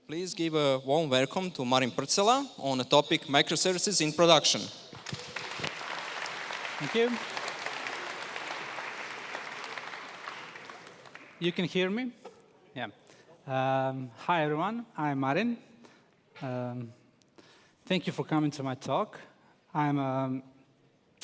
Please give a warm welcome to Marin Prcela on the topic Microservices in Production. Thank you. You can hear me? Yeah. Hi, everyone. I'm Marin. Thank you for coming to my talk. I'm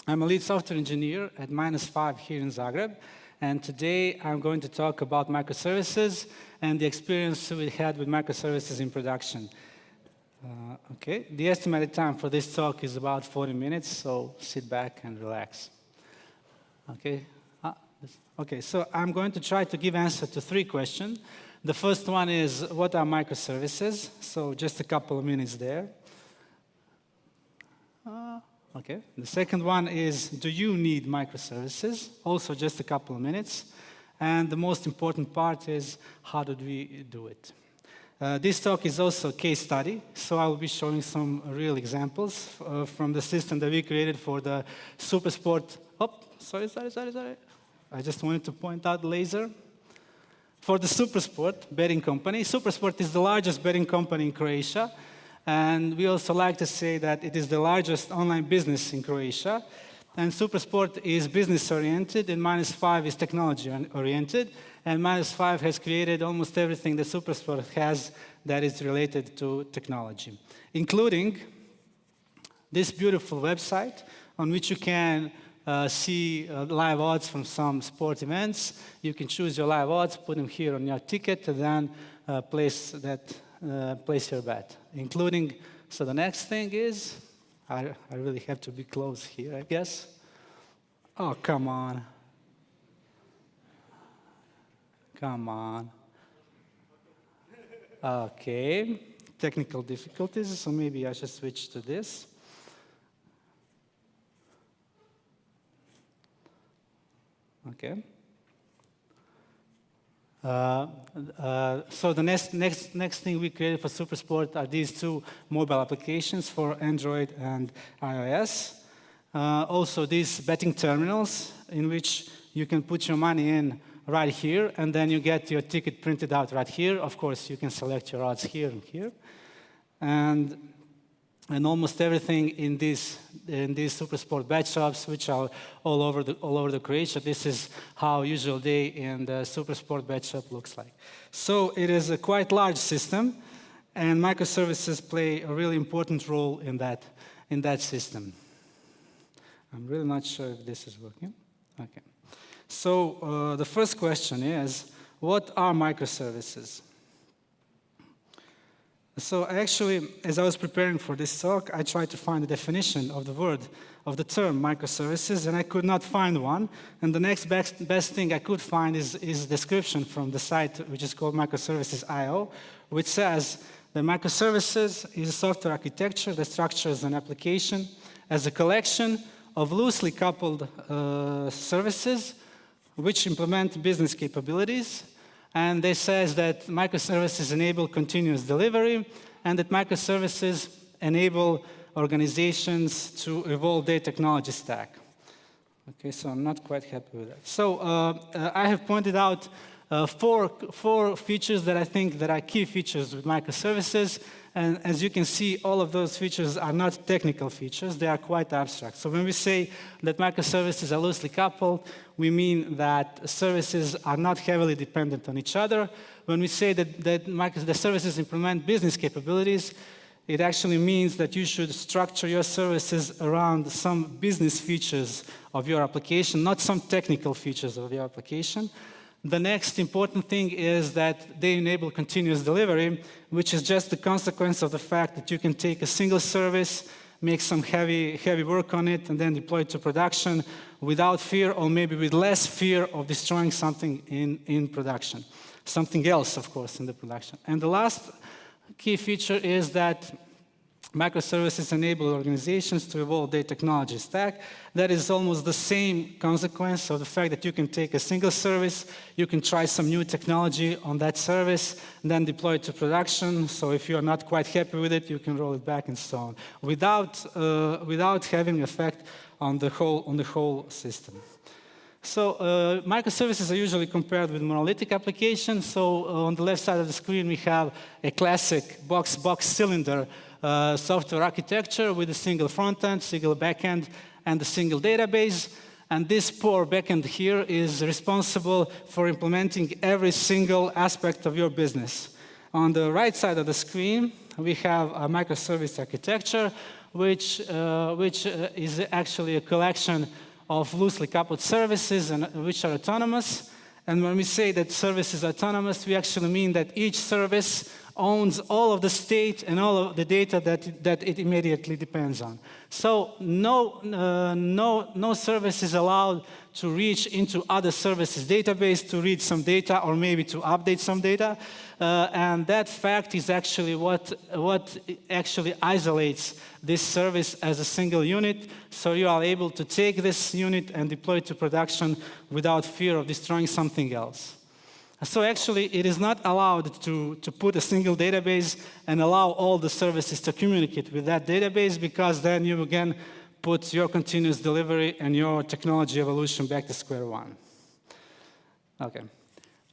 a lead software engineer at -5 here in Zagreb. And today, I'm going to talk about microservices and the experience we had with microservices in production. Okay, the estimated time for this talk is about 40 minutes, so sit back and relax. Okay, okay, so I'm going to try to give answer to 3 questions. The first one is, what are microservices? So just a couple of minutes there. Okay. The second one is, do you need microservices? Also just a couple of minutes. And the most important part is, how did we do it? This talk is also a case study, so I will be showing some real examples from the system that we created for the Supersport. Oh, sorry. I just wanted to point out the laser. For the Supersport betting company. Supersport is the largest betting company in Croatia. And we also like to say that it is the largest online business in Croatia. And Supersport is business-oriented, and -5 is technology-oriented. And -5 has created almost everything that Supersport has that is related to technology, including this beautiful website on which you can see live odds from some sport events. You can choose your live odds, put them here on your ticket, and then place your bet, including, so the next thing is, I really have to be close here, I guess. Oh, come on. Come on. Okay, technical difficulties, so maybe I should switch to this. Okay. So the next thing we created for Supersport are these 2 mobile applications for Android and iOS. Also these betting terminals in which you can put your money in right here, and then you get your ticket printed out right here. Of course, you can select your odds here and here. And almost everything in these Supersport bet shops, which are all over the Croatia. This is how a usual day in the Supersport bet shop looks like. So it is a quite large system, and microservices play a really important role in that system. I'm really not sure if this is working. Okay. So the first question is, what are microservices? So actually, as I was preparing for this talk, I tried to find a definition of the term microservices, and I could not find one. And the next best thing I could find is a description from the site, which is called Microservices.io, which says that microservices is a software architecture that structures an application as a collection of loosely coupled services which implement business capabilities. And they says that microservices enable continuous delivery, and that microservices enable organizations to evolve their technology stack. Okay, so I'm not quite happy with that. So I have pointed out 4 features that I think that are key features with microservices. And as you can see, all of those features are not technical features. They are quite abstract. So when we say that microservices are loosely coupled, we mean that services are not heavily dependent on each other. When we say that the services implement business capabilities, it actually means that you should structure your services around some business features of your application, not some technical features of your application. The next important thing is that they enable continuous delivery, which is just the consequence of the fact that you can take a single service, make some heavy work on it, and then deploy it to production without fear, or maybe with less fear of destroying something in production. Something else, of course, in the production. And the last key feature is that microservices enable organizations to evolve their technology stack. That is almost the same consequence of the fact that you can take a single service, you can try some new technology on that service, and then deploy it to production. So if you're not quite happy with it, you can roll it back and so on, without having effect on the whole system. So microservices are usually compared with monolithic applications. So on the left side of the screen, we have a classic box cylinder software architecture with a single front end, single back end, and a single database. And this poor backend here is responsible for implementing every single aspect of your business. On the right side of the screen, we have a microservice architecture, which is actually a collection of loosely coupled services and which are autonomous. And when we say that service is autonomous, we actually mean that each service owns all of the state and all of the data that it immediately depends on. So no service is allowed to reach into other services' database to read some data or maybe to update some data. And that fact is actually what actually isolates this service as a single unit. So you are able to take this unit and deploy it to production without fear of destroying something else. So actually, it is not allowed to put a single database and allow all the services to communicate with that database, because then you again put your continuous delivery and your technology evolution back to square one. Okay.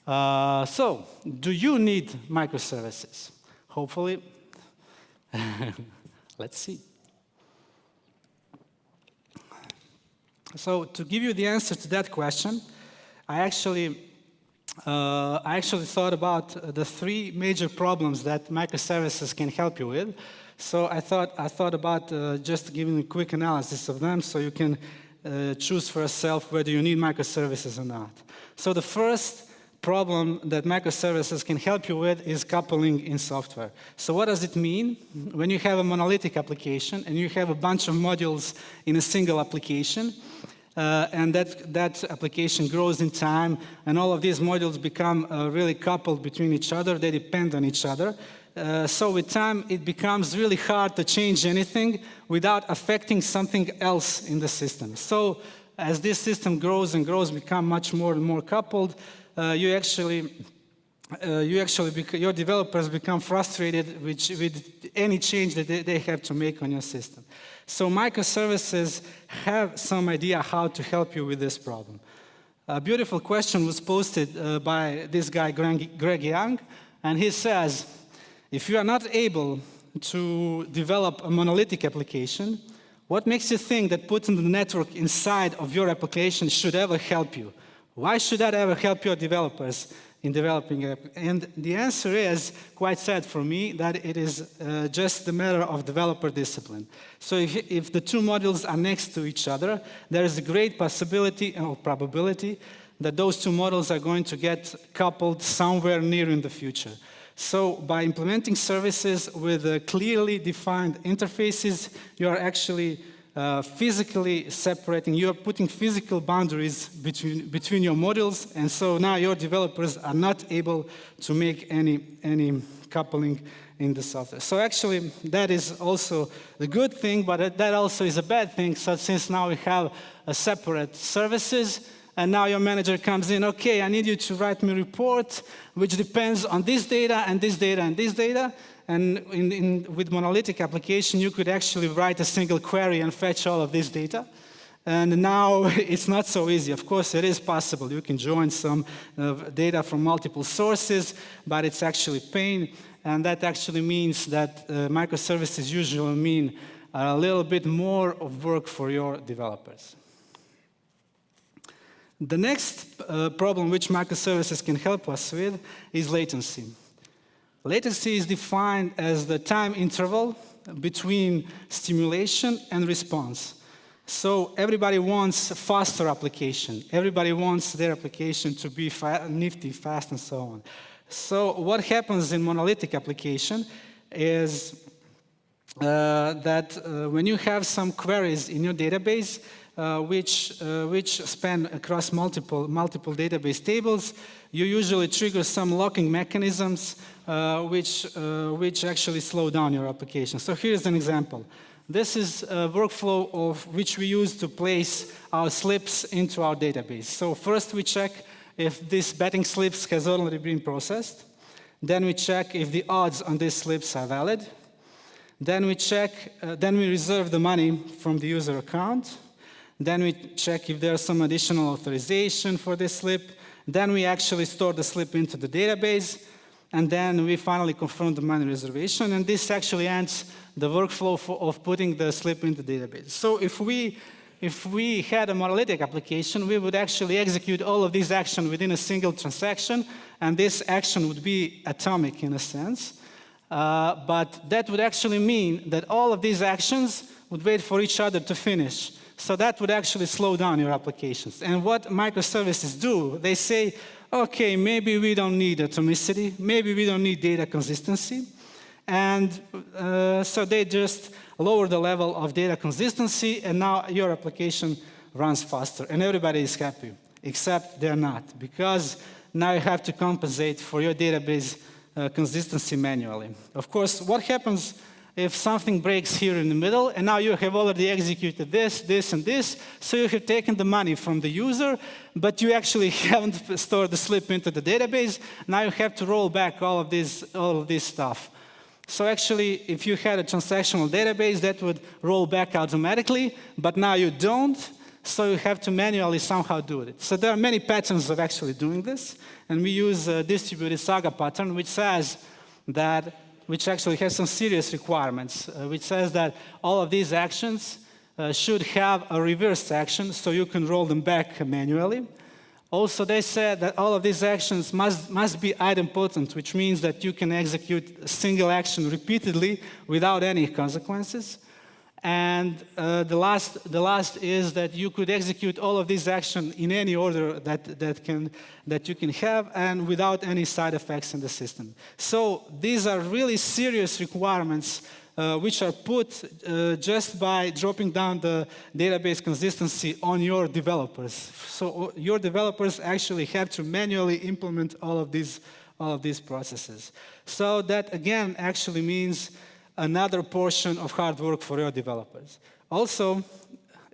So, do you need microservices? Hopefully. Let's see. So, to give you the answer to that question, I actually thought about the three major problems that microservices can help you with. So I thought about just giving a quick analysis of them so you can choose for yourself whether you need microservices or not. So the first problem that microservices can help you with is coupling in software. So what does it mean? When you have a monolithic application and you have a bunch of modules in a single application, and that application grows in time, and all of these modules become really coupled between each other. They depend on each other. So with time, it becomes really hard to change anything without affecting something else in the system. So as this system grows and grows, become much more and more coupled, your developers become frustrated with any change that they have to make on your system. So microservices have some idea how to help you with this problem. A beautiful question was posted by this guy, Greg Young, and he says, if you are not able to develop a monolithic application, what makes you think that putting the network inside of your application should ever help you? Why should that ever help your developers in developing it? And the answer is, quite sad for me, that it is just a matter of developer discipline. So if the two modules are next to each other, there is a great possibility or probability that those two modules are going to get coupled somewhere near in the future. So by implementing services with clearly defined interfaces, you are actually physically separating, you're putting physical boundaries between your modules, and so now your developers are not able to make any coupling in the software. So actually, that is also the good thing, but that also is a bad thing. So since now we have a separate services, and now your manager comes in, okay, I need you to write me a report which depends on this data and this data and this data. And with monolithic application, you could actually write a single query and fetch all of this data. And now it's not so easy. Of course, it is possible. You can join some data from multiple sources, but it's actually pain. And that actually means that microservices usually mean a little bit more of work for your developers. The next problem which microservices can help us with is latency. Latency is defined as the time interval between stimulation and response. So everybody wants a faster application. Everybody wants their application to be nifty, fast, and so on. So what happens in monolithic application is that when you have some queries in your database, which span across multiple database tables, you usually trigger some locking mechanisms which actually slow down your application. So here's an example. This is a workflow of which we use to place our slips into our database. So first we check if this betting slips has already been processed. Then we check if the odds on these slips are valid. Then we check, then we reserve the money from the user account. Then we check if there's some additional authorization for this slip. Then we actually store the slip into the database. And then we finally confirm the money reservation. And this actually ends the workflow of putting the slip into the database. So if we had a monolithic application, we would actually execute all of these actions within a single transaction. And this action would be atomic in a sense. But that would actually mean that all of these actions would wait for each other to finish. So that would actually slow down your applications. And what microservices do, they say, okay, maybe we don't need atomicity, maybe we don't need data consistency. And so they just lower the level of data consistency, and now your application runs faster, and everybody is happy, except they're not, because now you have to compensate for your database consistency manually. Of course, what happens if something breaks here in the middle, and now you have already executed this, this, and this, so you have taken the money from the user, but you actually haven't stored the slip into the database. Now you have to roll back all of this stuff. So actually, if you had a transactional database, that would roll back automatically, but now you don't, so you have to manually somehow do it. So there are many patterns of actually doing this, and we use a distributed saga pattern, which says that which actually has some serious requirements, which says that all of these actions should have a reverse action, so you can roll them back manually. Also, they said that all of these actions must be idempotent, which means that you can execute a single action repeatedly without any consequences. And the last is that you could execute all of these actions in any order that you can have and without any side effects in the system. So these are really serious requirements which are put just by dropping down the database consistency on your developers. So your developers actually have to manually implement all of these processes. So that again actually means another portion of hard work for your developers. Also,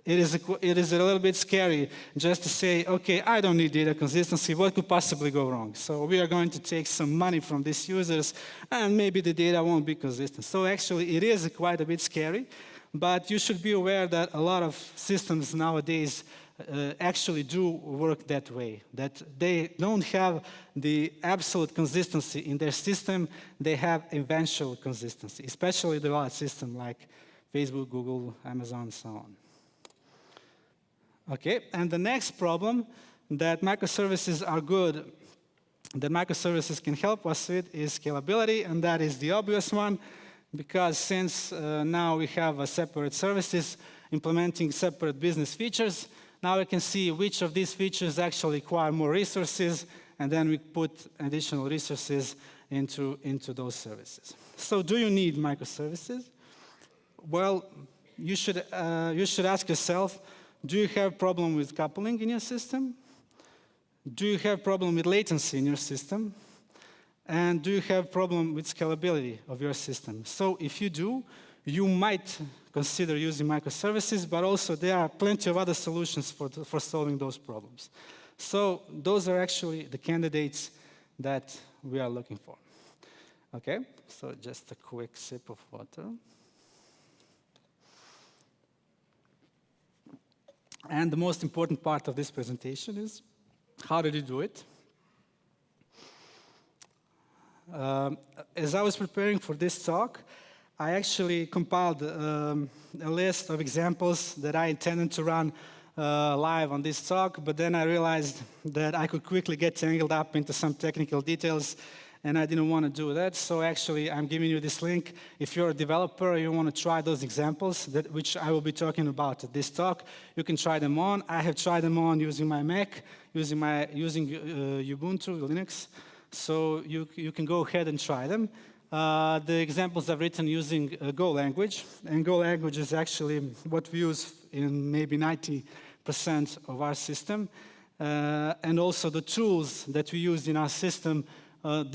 it is a little bit scary just to say, okay, I don't need data consistency, what could possibly go wrong? So we are going to take some money from these users, and maybe the data won't be consistent. So actually, it is quite a bit scary, but you should be aware that a lot of systems nowadays actually do work that way, that they don't have the absolute consistency in their system, they have eventual consistency, especially the large system like Facebook, Google, Amazon, and so on. Okay, and the next problem that microservices are good, that microservices can help us with is scalability, and that is the obvious one, because since now we have separate services implementing separate business features, now we can see which of these features actually require more resources, and then we put additional resources into those services. So do you need microservices? Well, you should ask yourself, do you have a problem with coupling in your system? Do you have a problem with latency in your system? And do you have a problem with scalability of your system? So if you do, you might consider using microservices, but also there are plenty of other solutions for solving those problems. So those are actually the candidates that we are looking for. Okay, so just a quick sip of water. And the most important part of this presentation is, how did you do it? As I was preparing for this talk, I actually compiled a list of examples that I intended to run live on this talk, but then I realized that I could quickly get tangled up into some technical details, and I didn't want to do that. So actually, I'm giving you this link. If you're a developer and you want to try those examples, which I will be talking about at this talk, you can try them on. I have tried them on using my Mac, using Ubuntu, Linux. So you can go ahead and try them. The examples I've written using Go language, and Go language is actually what we use in maybe 90% of our system. And also the tools that we use in our system,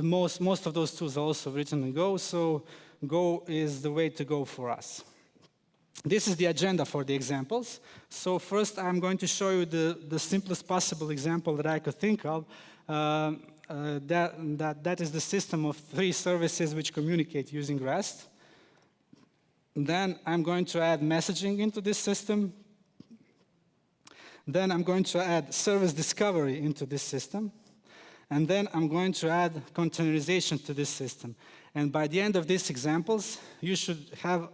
most of those tools are also written in Go, so Go is the way to go for us. This is the agenda for the examples. So first I'm going to show you the simplest possible example that I could think of. That is the system of 3 services which communicate using REST. Then I'm going to add messaging into this system. Then I'm going to add service discovery into this system. And then I'm going to add containerization to this system. And by the end of these examples, you should have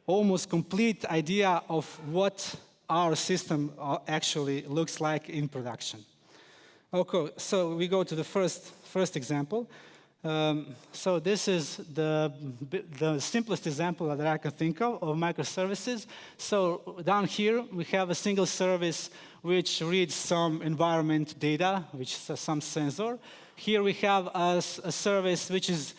almost complete idea of what our system actually looks like in production. Okay, so we go to the first example. So this is the simplest example that I can think of microservices. So down here, we have a single service which reads some environment data, which is some sensor. Here we have a service which is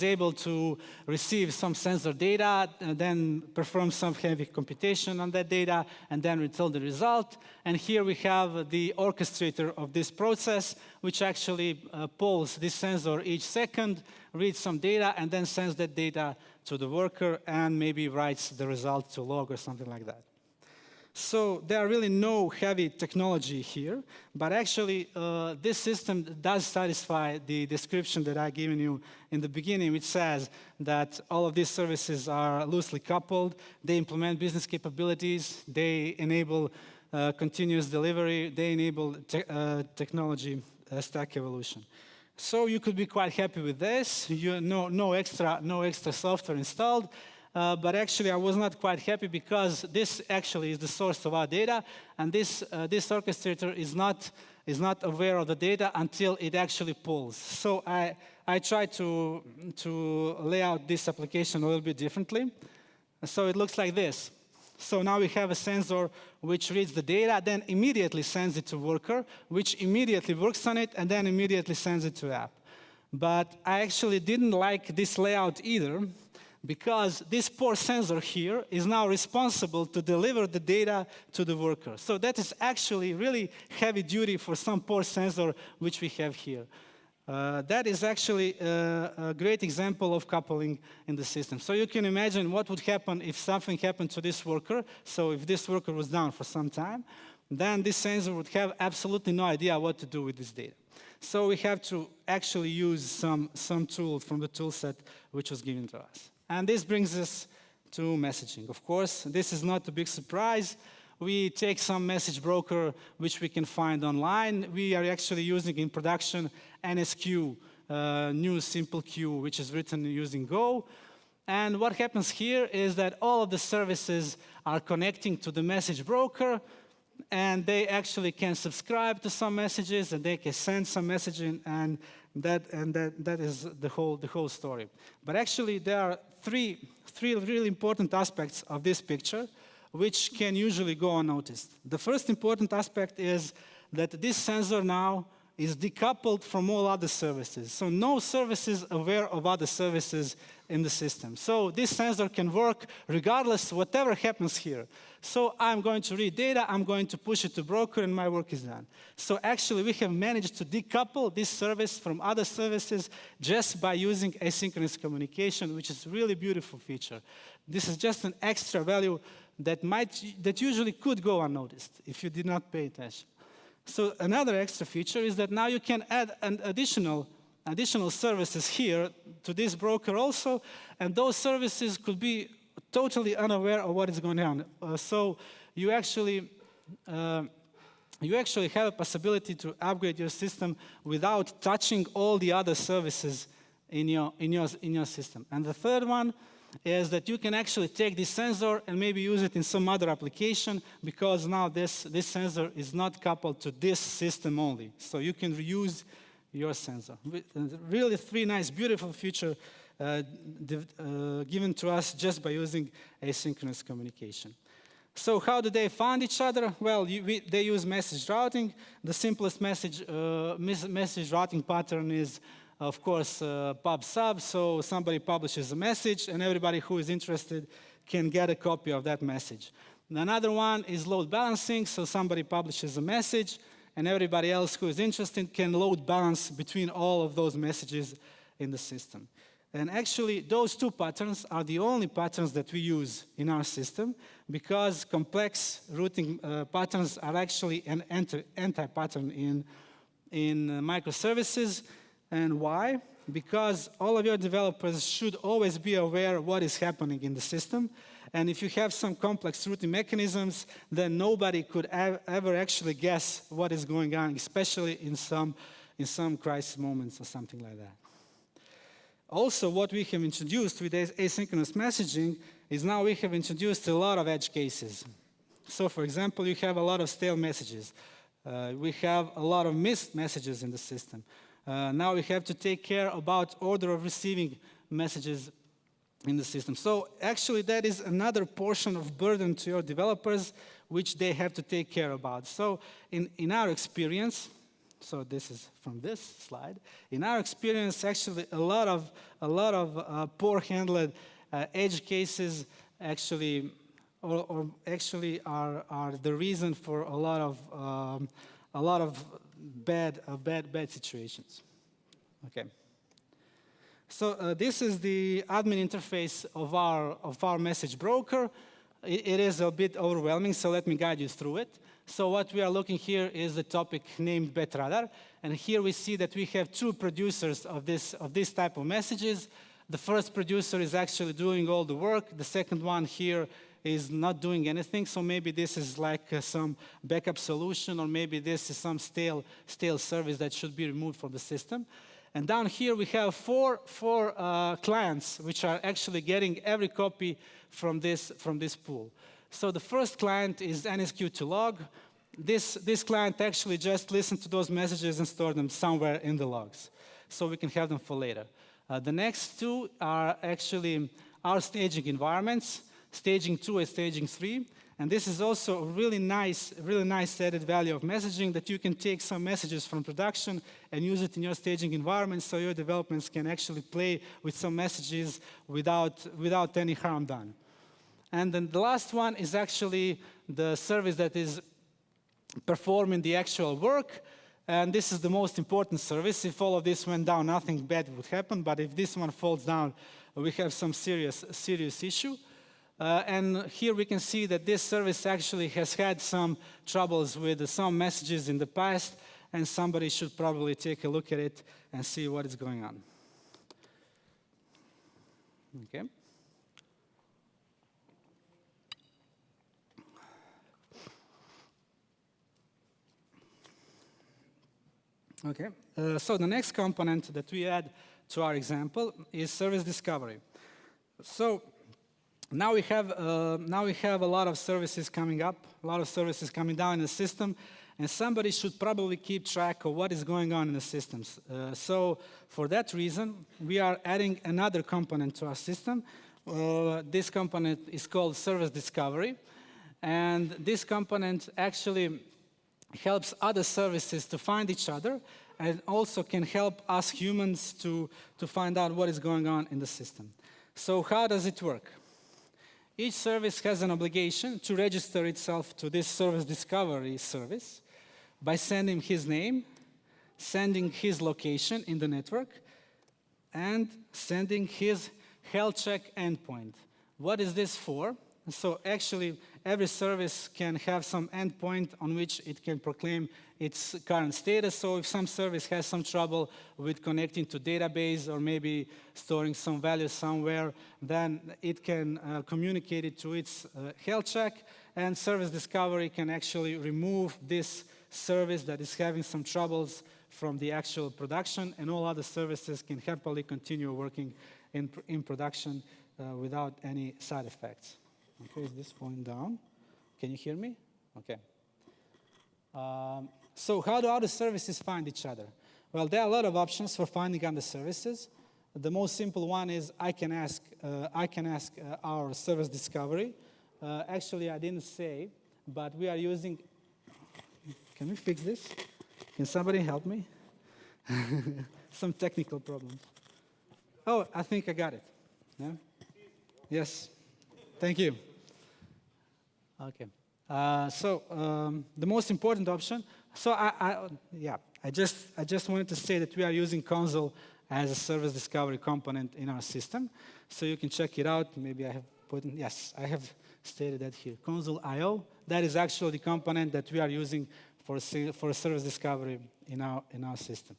able to receive some sensor data and then perform some heavy computation on that data and then return the result. And here we have the orchestrator of this process, which actually polls this sensor each second, reads some data, and then sends that data to the worker and maybe writes the result to log or something like that. So there are really no heavy technology here, but actually this system does satisfy the description that I've given you in the beginning, which says that all of these services are loosely coupled, they implement business capabilities, they enable continuous delivery, they enable technology stack evolution. So you could be quite happy with this. No extra software installed. But actually, I was not quite happy because this actually is the source of our data, and this orchestrator is not aware of the data until it actually pulls. So I tried to lay out this application a little bit differently. So it looks like this. So now we have a sensor which reads the data, then immediately sends it to worker, which immediately works on it, and then immediately sends it to app. But I actually didn't like this layout either, because this poor sensor here is now responsible to deliver the data to the worker. So that is actually really heavy duty for some poor sensor which we have here. That is actually a great example of coupling in the system. So you can imagine what would happen if something happened to this worker. So if this worker was down for some time, then this sensor would have absolutely no idea what to do with this data. So we have to actually use some tools from the tool set which was given to us. And this brings us to messaging. Of course, this is not a big surprise. We take some message broker which we can find online. We are actually using in production NSQ, new simple queue, which is written using Go. And what happens here is that all of the services are connecting to the message broker, and they actually can subscribe to some messages, and they can send some messaging, and that is the whole story. But actually, there are three really important aspects of this picture, which can usually go unnoticed. The first important aspect is that this sensor now is decoupled from all other services. So no service is aware of other services in the system. So this sensor can work regardless of whatever happens here. So I'm going to read data, I'm going to push it to broker, and my work is done. So actually, we have managed to decouple this service from other services just by using asynchronous communication, which is a really beautiful feature. This is just an extra value that usually could go unnoticed if you did not pay attention. So another extra feature is that now you can add an additional services here to this broker also, and those services could be totally unaware of what is going on. So you actually have a possibility to upgrade your system without touching all the other services in your system. And the third one is that you can actually take this sensor and maybe use it in some other application, because now this sensor is not coupled to this system only. So you can reuse your sensor. Really three nice, beautiful features given to us just by using asynchronous communication. So how do they find each other? Well, they use message routing. The simplest message routing pattern is, of course, pub/sub. So somebody publishes a message, and everybody who is interested can get a copy of that message. And another one is load balancing. So somebody publishes a message, and everybody else who is interested can load balance between all of those messages in the system. And actually, those two patterns are the only patterns that we use in our system, because complex routing patterns are actually an anti-pattern in microservices. And why? because all of your developers should always be aware of what is happening in the system. And if you have some complex routing mechanisms, then nobody could ever actually guess what is going on, especially in some crisis moments or something like that. Also, what we have introduced with asynchronous messaging is now we have introduced a lot of edge cases. So, for example, you have a lot of stale messages. We have a lot of missed messages in the system. Now we have to take care about order of receiving messages in the system. So actually that is another portion of burden to your developers which they have to take care about. So in our experience, so this is from this slide, in our experience actually a lot of poor handled edge cases actually are the reason for a lot of bad situations. Okay. So this is the admin interface of our message broker. It is a bit overwhelming, so let me guide you through it. So what we are looking here is the topic named BetRadar, and here we see that we have two producers of this type of messages. The first producer is actually doing all the work. The second one here is not doing anything, so maybe this is like some backup solution, or maybe this is some stale service that should be removed from the system. And down here we have four clients which are actually getting every copy from this pool. So the first client is NSQ2log. This client actually just listens to those messages and store them somewhere in the logs, so we can have them for later. The next two are actually our staging environments, staging 2 and staging 3. And this is also a really nice added value of messaging, that you can take some messages from production and use it in your staging environment, so your developments can actually play with some messages without any harm done. And then the last one is actually the service that is performing the actual work. And this is the most important service. If all of this went down, nothing bad would happen. But if this one falls down, we have some serious issue. And here we can see that this service actually has had some troubles with some messages in the past, and somebody should probably take a look at it and see what is going on. Okay. Okay. So the next component that we add to our example is service discovery. So now we have a lot of services coming up, a lot of services coming down in the system, and somebody should probably keep track of what is going on in the systems. So for that reason, we are adding another component to our system. This component is called service discovery, and this component actually helps other services to find each other, and also can help us humans to find out what is going on in the system. So how does it work? Each service has an obligation to register itself to this service discovery service by sending his name, sending his location in the network, and sending his health check endpoint. What is this for? So actually, every service can have some endpoint on which it can proclaim its current status. So if some service has some trouble with connecting to database, or maybe storing some value somewhere, then it can communicate it to its health check, and service discovery can actually remove this service that is having some troubles from the actual production, and all other services can happily continue working in production without any side effects. Okay, is this going down? Can you hear me? Okay. So how do other services find each other? Well, there are a lot of options for finding other services. The most simple one is I can ask our service discovery. Actually, I didn't say, but we are using. Can we fix this? Can somebody help me? Some technical problem. Oh, I think I got it. Yeah? Yes. Thank you. Okay. The most important option. So I just wanted to say that we are using console as a service discovery component in our system. So you can check it out. Maybe I have put in, yes, I have stated that here. Console.io, that is actually the component that we are using for service discovery in our system.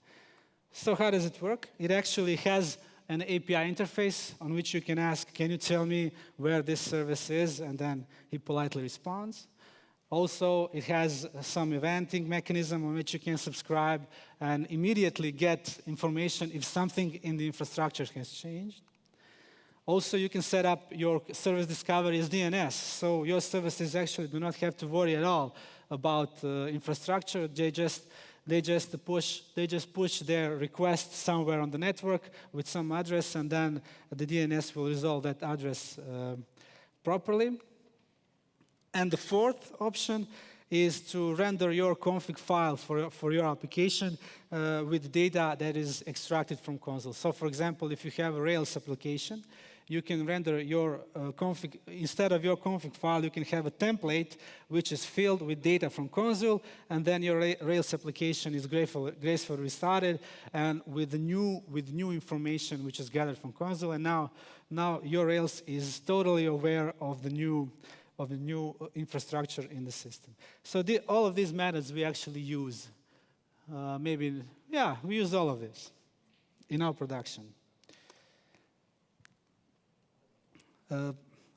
So how does it work? It actually has an API interface on which you can ask, can you tell me where this service is? And then he politely responds. Also, it has some eventing mechanism on which you can subscribe and immediately get information if something in the infrastructure has changed. Also, you can set up your service discovery as DNS, so your services actually do not have to worry at all about infrastructure. They just push their request somewhere on the network with some address, and then the DNS will resolve that address properly. And the fourth option is to render your config file for your application with data that is extracted from console. So for example, if you have a Rails application, you can render your config, instead of your config file, you can have a template which is filled with data from console, and then your Rails application is gracefully restarted and with new information which is gathered from console, and now your Rails is totally aware of the new infrastructure in the system. So all of these methods we actually use. We use all of this in our production.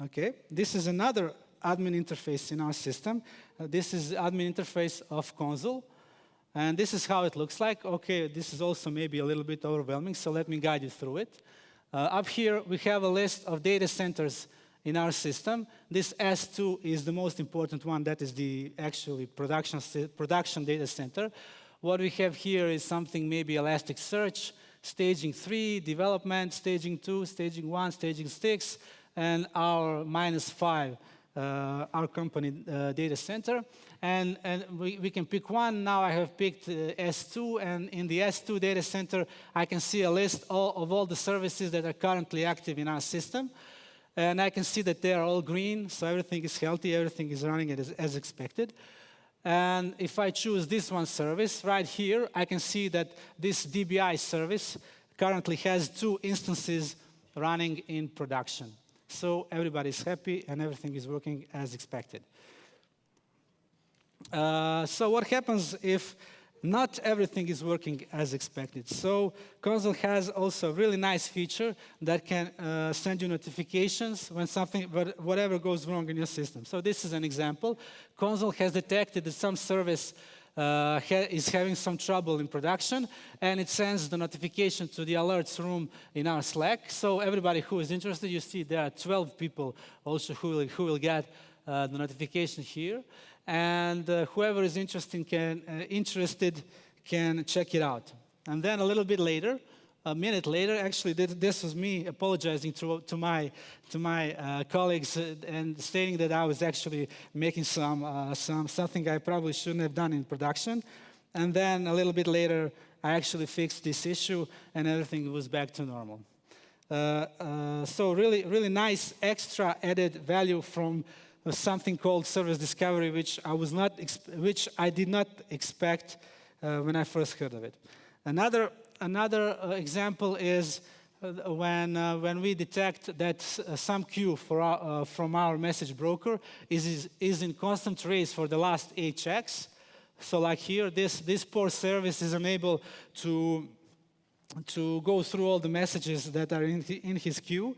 Okay, this is another admin interface in our system. This is the admin interface of console. And this is how it looks like. Okay, this is also maybe a little bit overwhelming, so let me guide you through it. Up here, we have a list of data centers in our system. This S2 is the most important one. That is the actually production data center. What we have here is something maybe Elasticsearch, staging 3, development, staging 2, staging 1, staging 6, and our -5, our company data center. And we can pick one. Now I have picked S2, and in the S2 data center, I can see a list of all the services that are currently active in our system. And I can see that they are all green, so everything is healthy, everything is running as expected. And if I choose this one service right here, I can see that this DBI service currently has 2 instances running in production. So everybody's happy and everything is working as expected. So what happens if not everything is working as expected? So console has also a really nice feature that can send you notifications when whatever goes wrong in your system. So this is an example. Console has detected that some service is having some trouble in production, and it sends the notification to the alerts room in our Slack. So everybody who is interested, you see there are 12 people also who will get the notification here. And whoever is interested can check it out. And then a little bit later, a minute later, actually this was me apologizing to my colleagues and stating that I was actually making something I probably shouldn't have done in production. And then a little bit later, I actually fixed this issue and everything was back to normal. So really nice extra added value from something called service discovery, which I did not expect when I first heard of it. Another example is when we detect that some queue from our message broker is in constant race for the last 8 checks. So like here, this poor service is unable to go through all the messages that are in his queue.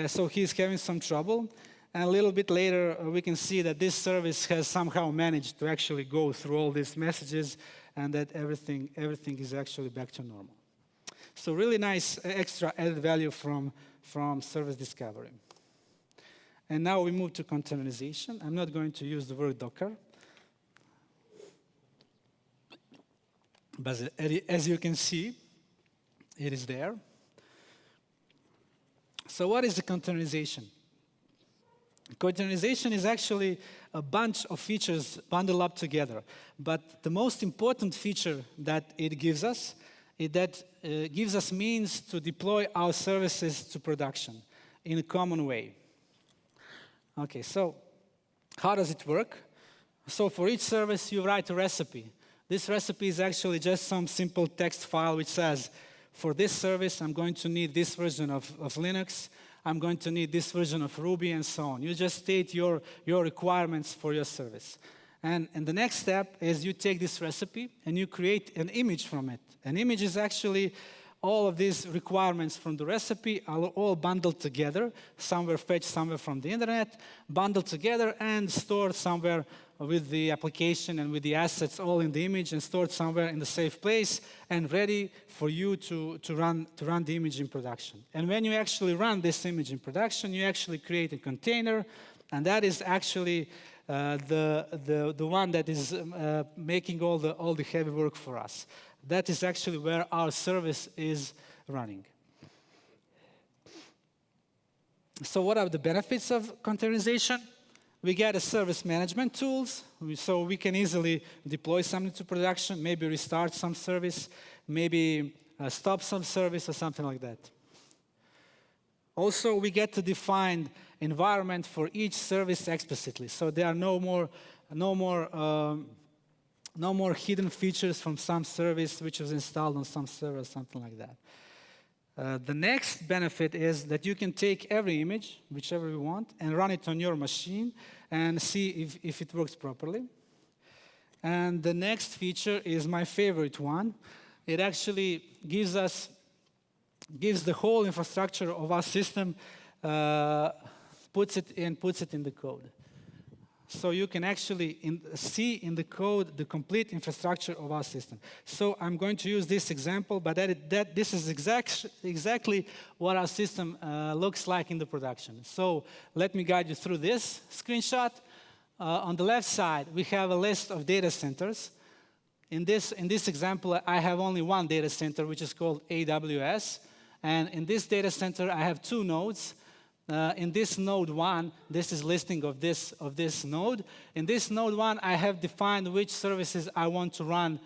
So he's having some trouble. And a little bit later, we can see that this service has somehow managed to actually go through all these messages and that everything is actually back to normal. So really nice extra added value from service discovery. And now we move to containerization. I'm not going to use the word Docker. But as you can see, it is there. So what is the containerization? Containerization is actually a bunch of features bundled up together. But the most important feature that it gives us is that it gives us means to deploy our services to production in a common way. Okay, so how does it work? So for each service, you write a recipe. This recipe is actually just some simple text file which says, for this service, I'm going to need this version of Linux. I'm going to need this version of Ruby, and so on. You just state your requirements for your service. And the next step is you take this recipe and you create an image from it. An image is actually all of these requirements from the recipe are all bundled together, somewhere fetched somewhere from the internet, bundled together and stored somewhere with the application and with the assets all in the image and stored somewhere in the safe place and ready for you to run the image in production. And when you actually run this image in production, you actually create a container, and that is actually the one that is making all the heavy work for us. That is actually where our service is running. So what are the benefits of containerization? We get a service management tools, so we can easily deploy something to production, maybe restart some service, maybe stop some service or something like that. Also, we get to define environment for each service explicitly. So there are no more hidden features from some service which was installed on some server or something like that. The next benefit is that you can take every image, whichever you want, and run it on your machine and see if it works properly. And the next feature is my favorite one. It actually gives the whole infrastructure of our system, puts it in the code. So you can actually see in the code the complete infrastructure of our system. So I'm going to use this example, but this is exactly what our system looks like in the production. So let me guide you through this screenshot. On the left side, we have a list of data centers. In this example, I have only one data center, which is called AWS. And in this data center, I have 2 nodes. In this node 1, this is listing of this node. In this node 1, I have defined which services I want to run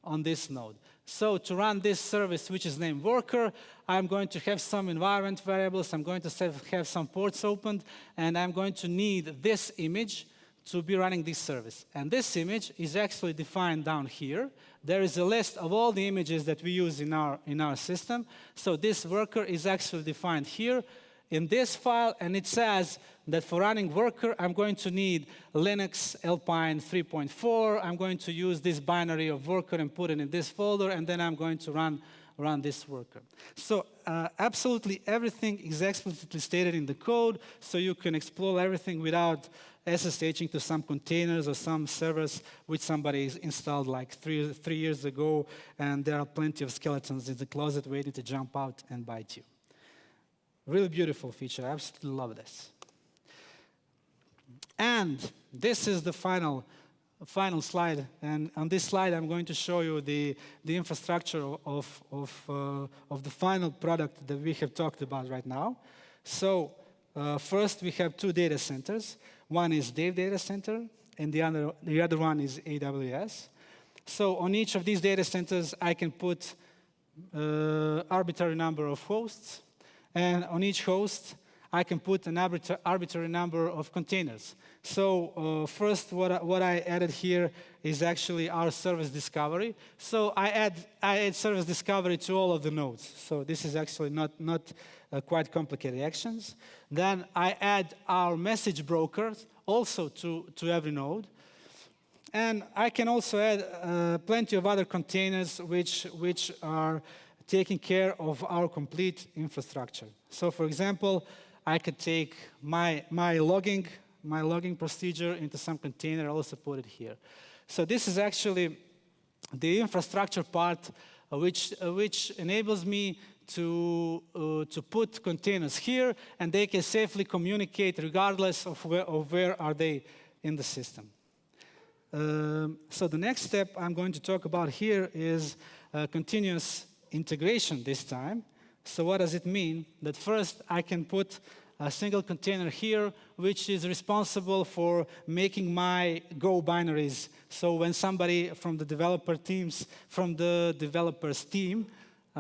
on this node. So to run this service, which is named worker, I'm going to have some environment variables. I'm going to have some ports opened, and I'm going to need this image to be running this service. And this image is actually defined down here. There is a list of all the images that we use in our system. So this worker is actually defined here in this file, and it says that for running worker, I'm going to need Linux Alpine 3.4. I'm going to use this binary of worker and put it in this folder, and then I'm going to run this worker. So absolutely everything is explicitly stated in the code, so you can explore everything without SSHing to some containers or some servers which somebody installed like three years ago, and there are plenty of skeletons in the closet waiting to jump out and bite you. Really beautiful feature. I absolutely love this. And this is the final slide. And on this slide, I'm going to show you the infrastructure of the final product that we have talked about right now. So first, we have 2 data centers. One is Dave Data Center, and the other one is AWS. So on each of these data centers, I can put arbitrary number of hosts. And on each host, I can put an arbitrary number of containers. So first, what I added here is actually our service discovery. So I add service discovery to all of the nodes. So this is actually not quite complicated actions. Then I add our message brokers also to every node. And I can also add plenty of other containers which are taking care of our complete infrastructure. So for example, I could take my logging procedure into some container, also put it here. So this is actually the infrastructure part which enables me to put containers here, and they can safely communicate regardless of where are they in the system. So the next step I'm going to talk about here is continuous integration this time. So what does it mean? That first I can put a single container here which is responsible for making my Go binaries. So when somebody from the developer's team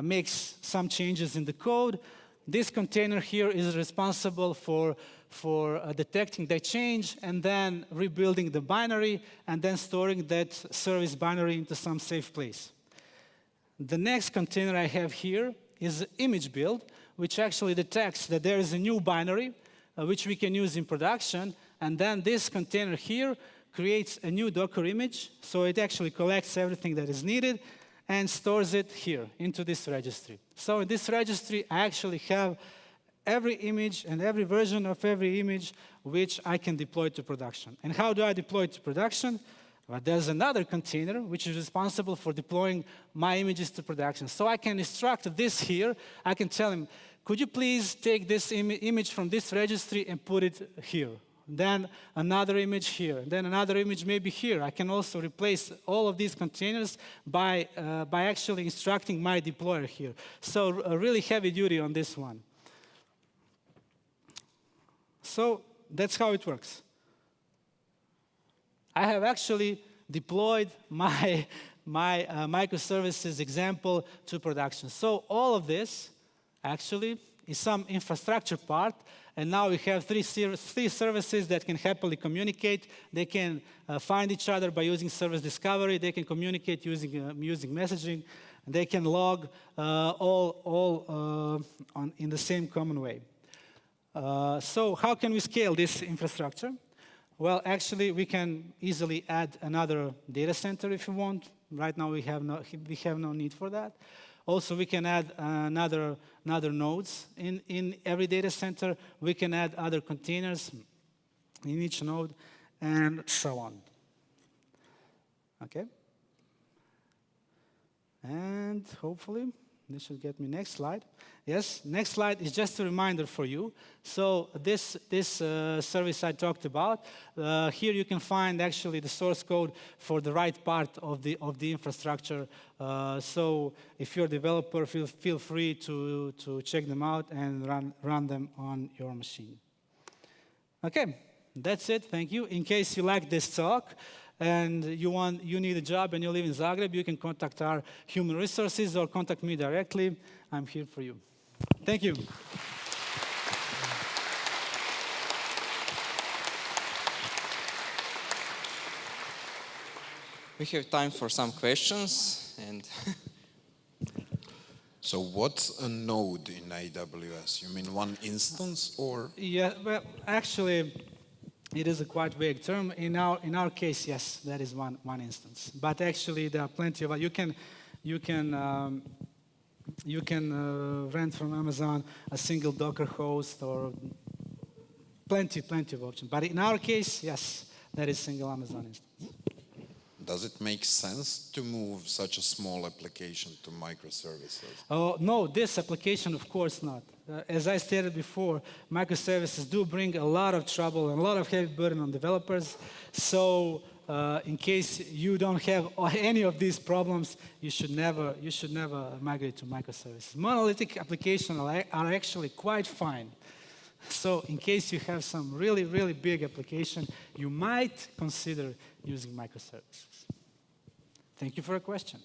makes some changes in the code, this container here is responsible for detecting that change and then rebuilding the binary and then storing that service binary into some safe place. The next container I have here is image build, which actually detects that there is a new binary which we can use in production, and then this container here creates a new Docker image. So it actually collects everything that is needed and stores it here into this registry. So in this registry, I actually have every image and every version of every image which I can deploy to production. And how do I deploy to production? Well, there's another container which is responsible for deploying my images to production. So I can instruct this here. I can tell him, could you please take this image from this registry and put it here? Then another image here, then another image maybe here. I can also replace all of these containers by actually instructing my deployer here. So a really heavy duty on this one. So that's how it works. I have actually deployed my microservices example to production. So all of this actually is some infrastructure part, and now we have three services that can happily communicate. They can find each other by using service discovery. They can communicate using messaging. They can log all in the same common way. So how can we scale this infrastructure? Well, actually, we can easily add another data center if we want. Right now, we have no need for that. Also, we can add another nodes in every data center. We can add other containers in each node, and so on. Okay. And hopefully, this should get me next slide. Yes, next slide is just a reminder for you. So this service I talked about, here you can find actually the source code for the right part of the infrastructure. So if you're a developer, feel free to check them out and run them on your machine. Okay, that's it. Thank you. In case you like this talk, and you need a job and you live in Zagreb, you can contact our human resources or contact me directly. I'm here for you. Thank you. We have time for some questions. And So what's a node in AWS? You mean one instance or? Yeah, well, actually, it is a quite vague term. In our case, yes, that is one instance. But actually, there are plenty of you can rent from Amazon a single Docker host or plenty of options. But in our case, yes, that is single Amazon instance. Does it make sense to move such a small application to microservices? Oh, no, this application, of course not. As I stated before, microservices do bring a lot of trouble and a lot of heavy burden on developers. So in case you don't have any of these problems, you should never migrate to microservices. Monolithic applications are actually quite fine. So in case you have some really, really big application, you might consider using microservices. Thank you for a question.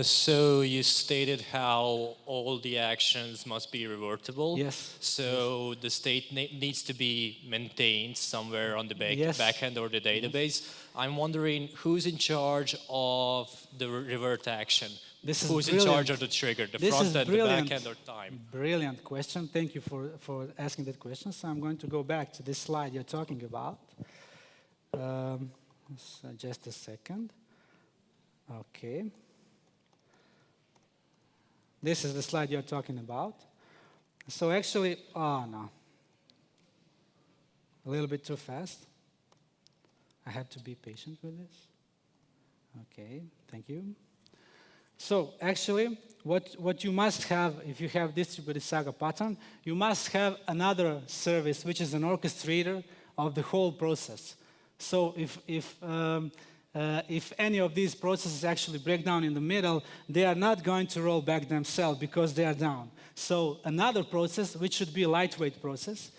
So you stated how all the actions must be revertible. Yes. So the state needs to be maintained somewhere on the Yes. backend or the database. I'm wondering who's in charge of the revert action? Who's in charge of the trigger, the front end, the back end, or time? Brilliant question. Thank you for asking that question. So I'm going to go back to this slide you're talking about. So just a second. Okay. This is the slide you're talking about. So actually, no. A little bit too fast. I have to be patient with this. Okay, thank you. So actually, what you must have, if you have distributed Saga pattern, you must have another service, which is an orchestrator of the whole process. So if any of these processes actually break down in the middle, they are not going to roll back themselves because they are down. So another process, which should be a lightweight process,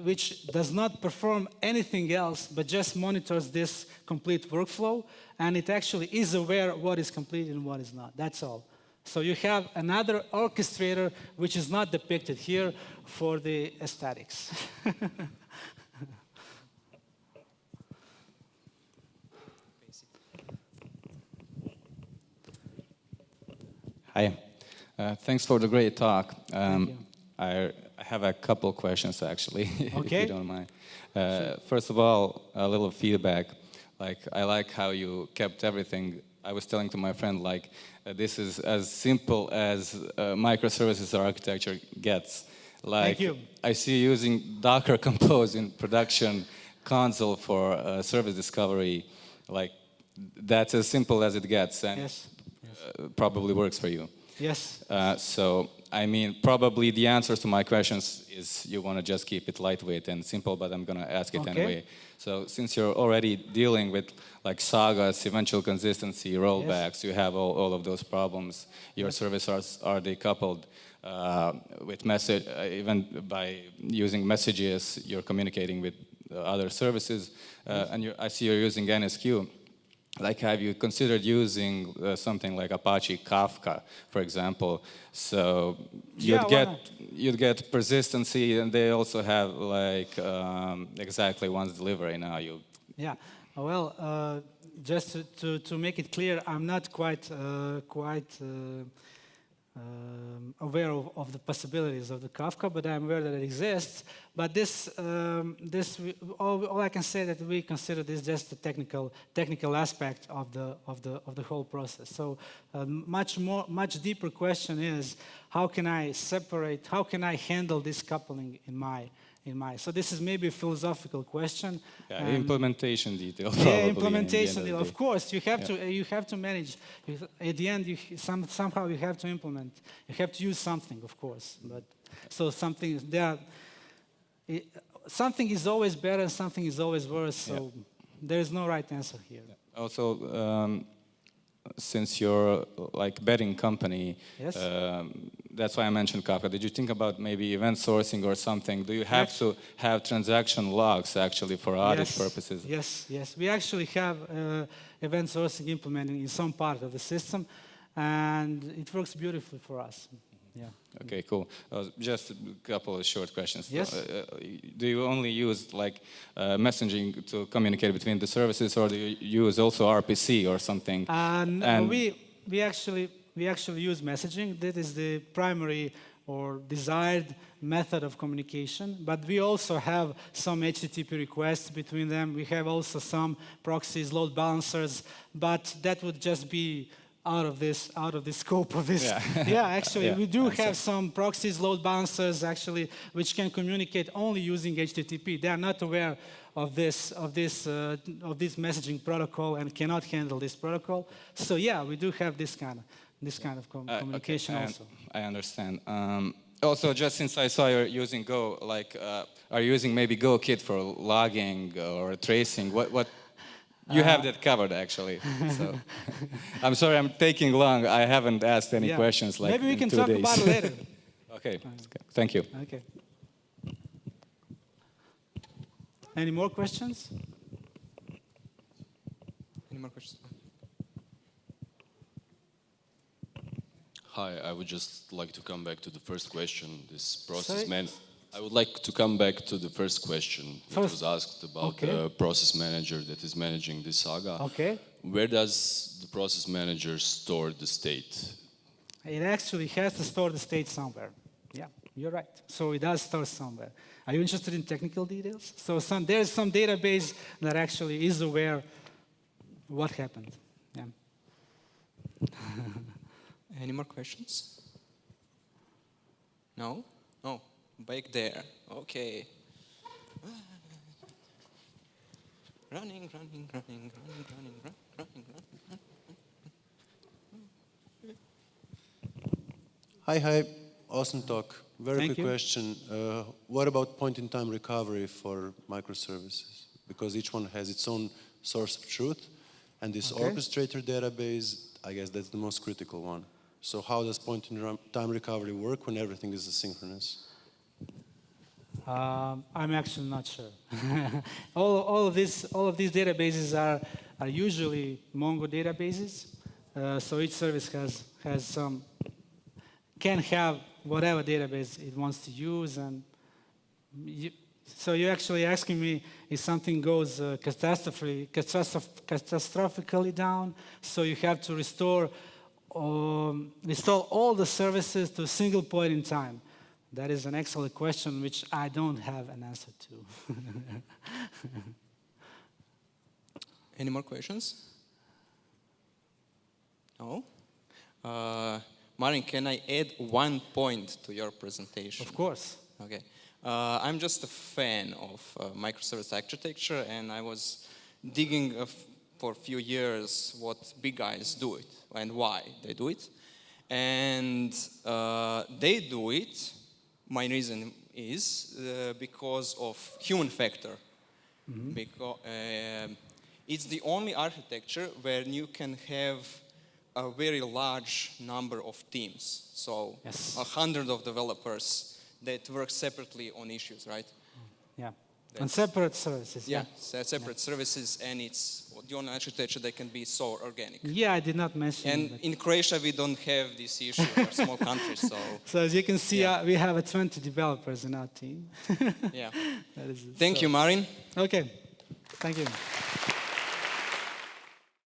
which does not perform anything else but just monitors this complete workflow, and it actually is aware of what is complete and what is not. That's all. So you have another orchestrator which is not depicted here for the aesthetics. Hi. Thanks for the great talk. I have a couple questions actually, if Okay. you don't mind. First of all, a little feedback. Like, I like how you kept everything. I was telling to my friend, like, this is as simple as microservices architecture gets. Like, Thank you. I see you using Docker Compose in production console for service discovery. Like, that's as simple as it gets, and Yes. probably works for you. Yes. So, I mean, probably the answers to my questions is you want to just keep it lightweight and simple, but I'm going to ask it Okay. anyway. So, since you're already dealing with like sagas, eventual consistency, rollbacks, you have all of those problems. Your services are decoupled with message, even by using messages, you're communicating with other services, and I see you're using NSQ. Like, have you considered using something like Apache Kafka, for example? So you'd get persistency, and they also have like exactly once delivery now. Yeah. Well, just to make it clear, I'm not quite aware of the possibilities of the Kafka, but I'm aware that it exists. But all I can say that we consider this just the technical aspect of the whole process. So much deeper question is, how can I separate? How can I handle this coupling in my? So this is maybe a philosophical question. Yeah, implementation detail. Probably, yeah, implementation detail. of Of course, you have to manage. At the end, somehow you have to implement. You have to use something, of course. But so something is always better, something is always worse. So there is no right answer here. Also, since you're like betting company, Yes. That's why I mentioned Kafka. Did you think about maybe event sourcing or something? Do you have to have transaction logs actually for audit purposes? Yes. We actually have event sourcing implemented in some part of the system, and it works beautifully for us. Yeah. Okay, cool. Just a couple of short questions. Yes. Do you only use like messaging to communicate between the services, or do you use also RPC or something? And we actually use messaging. That is the primary or desired method of communication. But we also have some HTTP requests between them. We have also some proxies, load balancers. But that would just be out of the scope of this. Yeah, actually, we do have some proxies, load balancers, actually, which can communicate only using HTTP. They are not aware of this messaging protocol and cannot handle this protocol. So yeah, we do have this kind of communication also. I understand. Also, just since I saw you're using Go, like, are you using maybe GoKit for logging or tracing? What? You have that covered, actually. So, I'm sorry, I'm taking long. I haven't asked any questions like maybe we can in 2 talk days. about it later. Okay, thank you. Okay. Any more questions? Any more questions? Hi, I would just like to come back to the first question. This process I would like to come back to the first question that was asked about the process manager that is managing this saga. Okay. Where does the process manager store the state? It actually has to store the state somewhere. Yeah, you're right. So it does store somewhere. Are you interested in technical details? So there's some database that actually is aware what happened. Yeah. Any more questions? No? No. Back there. Okay. Running. Hi. Awesome talk. Very Thank quick you. question. What about point-in-time recovery for microservices? Because each one has its own source of truth, and this orchestrator database, I guess that's the most critical one. So how does point-in-time recovery work when everything is asynchronous? I'm actually not sure. all of these databases are usually Mongo databases. So each service has some, can have whatever database it wants to use, and so you're actually asking me if something goes catastrophically down, so you have to restore all the services to a single point in time. That is an excellent question which I don't have an answer to. Any more questions? No? Marin, can I add one point to your presentation? Of course. Okay. I'm just a fan of microservice architecture, and I was digging for a few years what big guys do it and why they do it. And they do it, my reason is because of human factor. Because it's the only architecture where you can have a very large number of teams. So 100 of developers that work separately on issues, right? Yeah. On separate services. Yeah, separate services, and it's the only architecture that can be so organic. Yeah, I did not mention. And in Croatia, we don't have this issue. We're a small country, so. So as you can see, we have 20 developers in our team. Yeah. That is Thank you, Marin. Okay. Thank you.